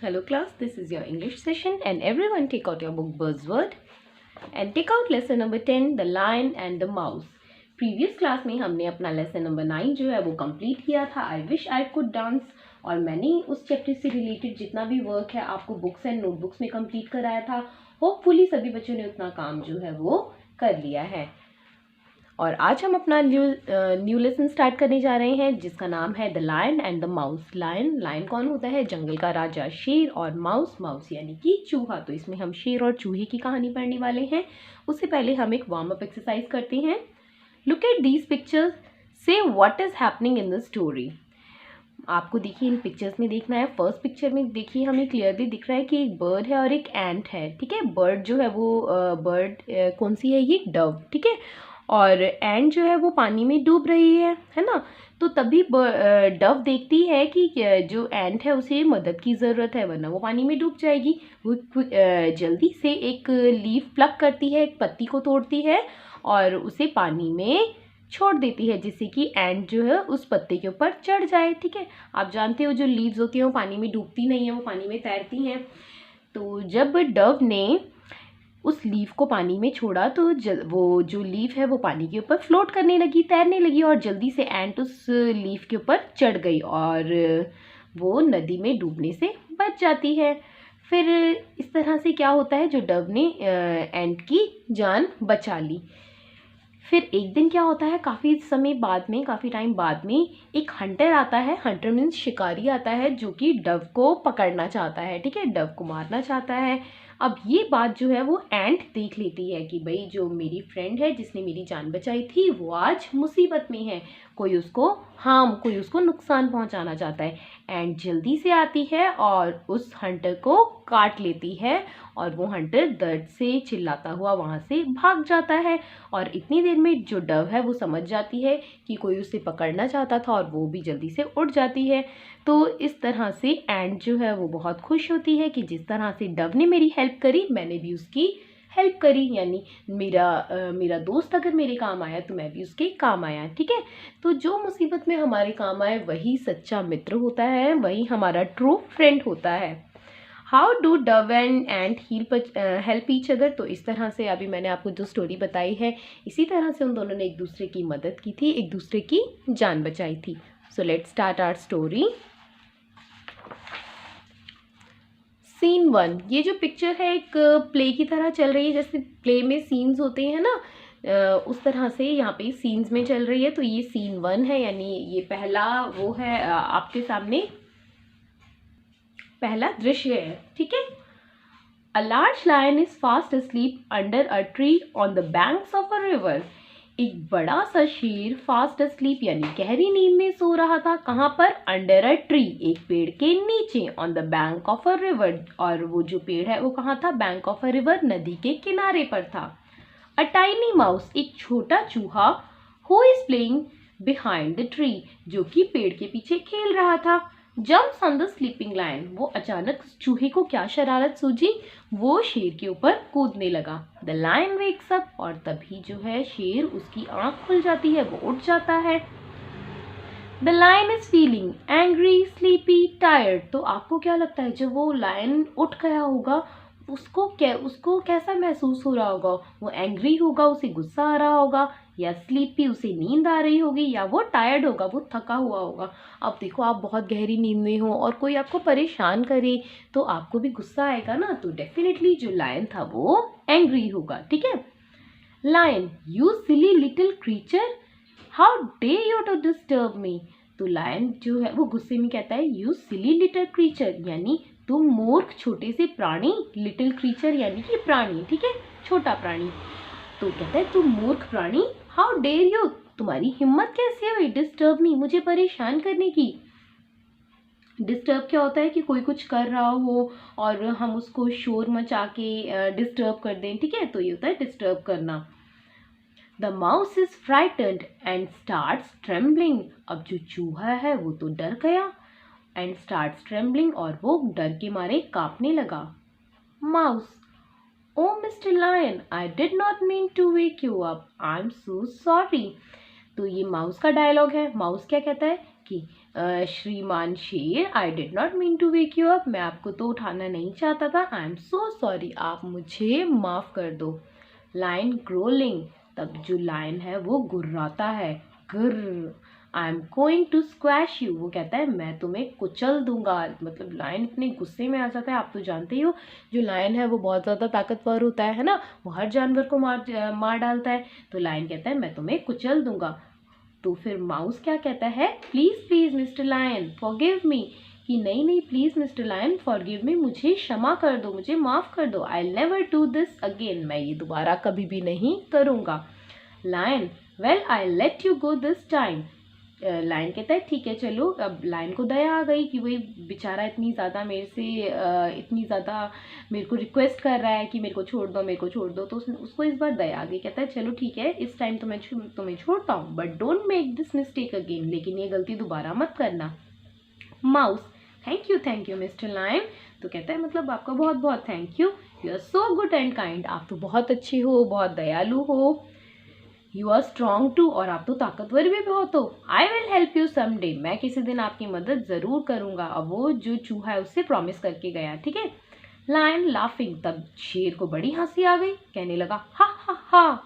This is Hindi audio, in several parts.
Hello class, this is your English session and everyone take out your book Buzzword and take out lesson number 10 The Lion and the Mouse. Previous class में हमने अपना लेसन नंबर 9 जो है वो कंप्लीट किया था I wish I could dance, और मैंने उस चैप्टर से रिलेटेड जितना भी वर्क है आपको बुक्स एंड नोटबुक्स में कंप्लीट कराया था। होपफुली सभी बच्चों ने उतना काम जो है वो कर लिया है। और आज हम अपना न्यू लेसन स्टार्ट करने जा रहे हैं जिसका नाम है the lion and the mouse. Lion कौन होता है? जंगल का राजा शेर, और माउस यानी कि चूहा। तो इसमें हम शेर और चूहे की कहानी पढ़ने वाले हैं। उससे पहले हम एक वार्म अप एक्सरसाइज करते हैं। लुक एट दीज पिक्चर्स, से what is happening in the story. आपको देखिए इन पिक्चर्स में देखना है। फर्स्ट पिक्चर में देखिए हमें क्लियरली दिख रहा है कि एक बर्ड है और एक एंट है। ठीक है, बर्ड जो है वो बर्ड कौन सी है? ये डव। ठीक है, और एंट जो है वो पानी में डूब रही है ना। तो तभी डव देखती है कि जो एंट है उसे मदद की ज़रूरत है वरना वो पानी में डूब जाएगी। वो जल्दी से एक लीफ प्लक करती है, एक पत्ती को तोड़ती है और उसे पानी में छोड़ देती है जिससे कि एंट जो है उस पत्ते के ऊपर चढ़ जाए। ठीक है, आप जानते हो जो लीव्स होती हैं वो पानी में डूबती नहीं है, वो पानी में तैरती हैं। तो जब डव ने उस लीफ को पानी में छोड़ा तो वो जो लीफ है वो पानी के ऊपर फ्लोट करने लगी, तैरने लगी, और जल्दी से एंट उस लीफ के ऊपर चढ़ गई और वो नदी में डूबने से बच जाती है। फिर इस तरह से क्या होता है, जो डव ने एंट की जान बचा ली। फिर एक दिन क्या होता है, काफ़ी समय बाद में, काफ़ी टाइम बाद में एक हंटर आता है। हंटर मीन्स शिकारी आता है जो कि डव को पकड़ना चाहता है। ठीक है, डव को मारना चाहता है। अब ये बात जो है वो एंट देख लेती है कि भाई जो मेरी फ्रेंड है जिसने मेरी जान बचाई थी वो आज मुसीबत में है, कोई उसको नुकसान पहुंचाना चाहता है। एंट जल्दी से आती है और उस हंटर को काट लेती है और वो हंटर दर्द से चिल्लाता हुआ वहाँ से भाग जाता है। और इतनी देर में जो डव है वो समझ जाती है कि कोई उसे पकड़ना चाहता था और वो भी जल्दी से उड़ जाती है। तो इस तरह से एंट जो है वो बहुत खुश होती है कि जिस तरह से डव ने मेरी हेल्प करी मैंने भी उसकी हेल्प करी, यानी मेरा दोस्त अगर मेरे काम आया तो मैं भी उसके काम आया। ठीक है, तो जो मुसीबत में हमारे काम आए वही सच्चा मित्र होता है, वही हमारा ट्रू फ्रेंड होता है। How do Dove and ant help each other. तो इस तरह से अभी मैंने आपको जो स्टोरी बताई है इसी तरह से उन दोनों ने एक दूसरे की मदद की थी, एक दूसरे की जान बचाई थी। So let's start our story. Scene 1, ये जो पिक्चर है एक प्ले की तरह चल रही है, जैसे प्ले में सीन्स होते हैं ना, उस तरह से यहाँ पे सीन्स में चल रही है। तो ये सीन 1 है, यानी ये पहला वो है आपके सामने पहला दृश्य है। ठीक है, A large lion is fast asleep under a tree on the banks of a river. एक बड़ा सा शेर फास्ट अस्लीप यानी गहरी नींद में सो रहा था। कहाँ पर? अंडर अ ट्री, एक पेड़ के नीचे। On the bank of a river, और वो जो पेड़ है वो कहाँ था? बैंक ऑफ अ रिवर, नदी के किनारे पर था। अ टाइनी माउस, एक छोटा चूहा, who is playing behind the tree, जो कि पेड़ के पीछे खेल रहा था। Jumps on the sleeping lion, वो अचानक चूहे को क्या शरारत सूझी, वो शेर के ऊपर कूदने लगा। द लायन वेक्स अप, और तभी जो है शेर उसकी आंख खुल जाती है, वो उठ जाता है। The lion is feeling angry, sleepy, tired. तो आपको क्या लगता है जब वो लायन उठ गया होगा उसको कैसा महसूस हो रहा होगा? वो एंग्री होगा, उसे गुस्सा आ रहा होगा, या स्लीपी, उसे नींद आ रही होगी, या वो टायर्ड होगा, वो थका हुआ होगा। अब देखो आप बहुत गहरी नींद में हो और कोई आपको परेशान करे तो आपको भी गुस्सा आएगा ना। तो डेफिनेटली जो लायन था वो एंग्री होगा। ठीक है, lion, you silly little creature, how dare you to disturb me. तो लायन जो है वो गुस्से में कहता है यू सिली लिटिल क्रीचर, यानी तुम मूर्ख छोटे से प्राणी, लिटिल क्रीचर यानी कि प्राणी। ठीक है, छोटा प्राणी। तो कहता है तुम मूर्ख प्राणी, हाउ डेयर यू, तुम्हारी हिम्मत कैसे हुई डिस्टर्ब मी, मुझे परेशान करने की। डिस्टर्ब क्या होता है कि कोई कुछ कर रहा हो और हम उसको शोर मचा के डिस्टर्ब कर दें। ठीक है, तो ये होता है डिस्टर्ब करना। The mouse is frightened and starts trembling. अब जो चूहा है वो तो डर गया, एंड स्टार्ट्स ट्रेम्बलिंग, और वो डर के मारे कांपने लगा। Mouse, oh mister lion, I did not mean to wake you up, I am so sorry. तो ये माउस का डायलॉग है। माउस क्या कहता है कि श्रीमान शेर, I did not mean to wake you up, मैं आपको तो उठाना नहीं चाहता था, आई एम सो सॉरी, आप मुझे माफ़ कर दो। लायन ग्रोलिंग, तब जो लायन है वो गुर्राता है, गुर्र। I am going to squash you, वो कहता है मैं तुम्हें कुचल दूंगा। मतलब लायन इतने गुस्से में आ जाता है, आप तो जानते ही हो जो लायन है वो बहुत ज़्यादा ताकतवर होता है ना, वो हर जानवर को मार डालता है। तो लायन कहता है मैं तुम्हें कुचल दूंगा। तो फिर माउस क्या कहता है, please please mister lion forgive me, कि नहीं नहीं please mister lion forgive me, मुझे क्षमा कर दो, मुझे माफ़ कर दो। I never do this again, मैं ये दोबारा कभी भी नहीं करूँगा। Lion, well I let you go this time. Lion कहता है ठीक है चलो। अब लायन को दया आ गई कि वही बेचारा इतनी ज़्यादा मेरे से इतनी ज़्यादा मेरे को रिक्वेस्ट कर रहा है कि मेरे को छोड़ दो, मेरे को छोड़ दो। तो उसको इस बार दया आ गई, कहता है चलो ठीक है इस टाइम तो मैं तुम्हें छोड़ता हूँ, but don't make this mistake again, लेकिन ये गलती दोबारा मत करना। Mouse, thank you mister lion. तो कहता है मतलब आपका बहुत बहुत thank you are so good and kind, आप तो बहुत अच्छे हो, बहुत दयालु हो। यू आर स्ट्रॉन्ग टू, और आप तो ताकतवर भी बहुत हो। I will help you someday, मैं किसी दिन आपकी मदद ज़रूर करूँगा। अब वो जो चूहा है उससे प्रॉमिस करके गया, ठीक है। लायन लाफिंग, तब शेर को बड़ी हंसी आ गई, कहने लगा हा हा हा,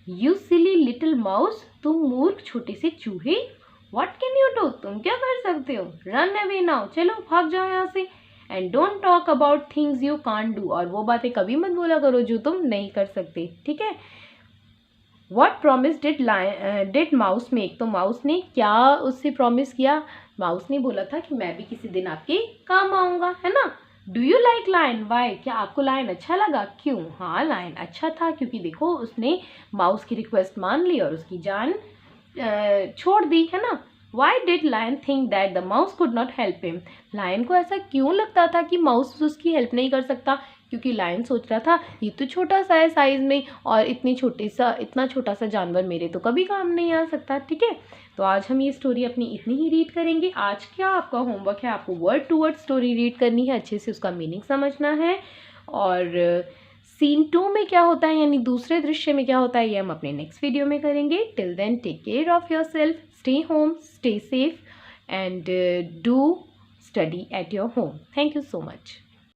यू सिली लिटिल माउस, तुम मूर्ख छोटे से चूहे, व्हाट कैन यू डू, तुम क्या कर सकते हो, रन अवे नाउ, चलो भाग जाओ यहाँ से। And don't talk about things you can't do, और वो बातें कभी मत बोला करो जो तुम नहीं कर सकते, ठीक है। What promise did mouse make, तो माउस ने क्या उससे प्रॉमिस किया। माउस ने बोला था कि मैं भी किसी दिन आपके काम आऊँगा, है ना। Do you like lion, why, क्या आपको लायन अच्छा लगा, क्यों। हाँ लायन अच्छा था, क्योंकि देखो उसने माउस की रिक्वेस्ट मान ली और उसकी जान छोड़ दी, है ना। Why did lion think that the mouse could not help him, lion को ऐसा क्यों लगता था कि माउस उसकी हेल्प नहीं कर सकता, क्योंकि लायन सोच रहा था ये तो छोटा सा है साइज में, और इतना छोटा सा जानवर मेरे तो कभी काम नहीं आ सकता, ठीक है। तो आज हम ये स्टोरी अपनी इतनी ही रीड करेंगे। आज क्या आपका होमवर्क है, आपको word to word story read करनी है, अच्छे से उसका मीनिंग समझना है, और सीन 2 में क्या होता है यानी दूसरे दृश्य में क्या होता है ये हम अपने नेक्स्ट वीडियो में करेंगे। Till then take care of your self, stay home, stay safe, and do study at your home. Thank you so much.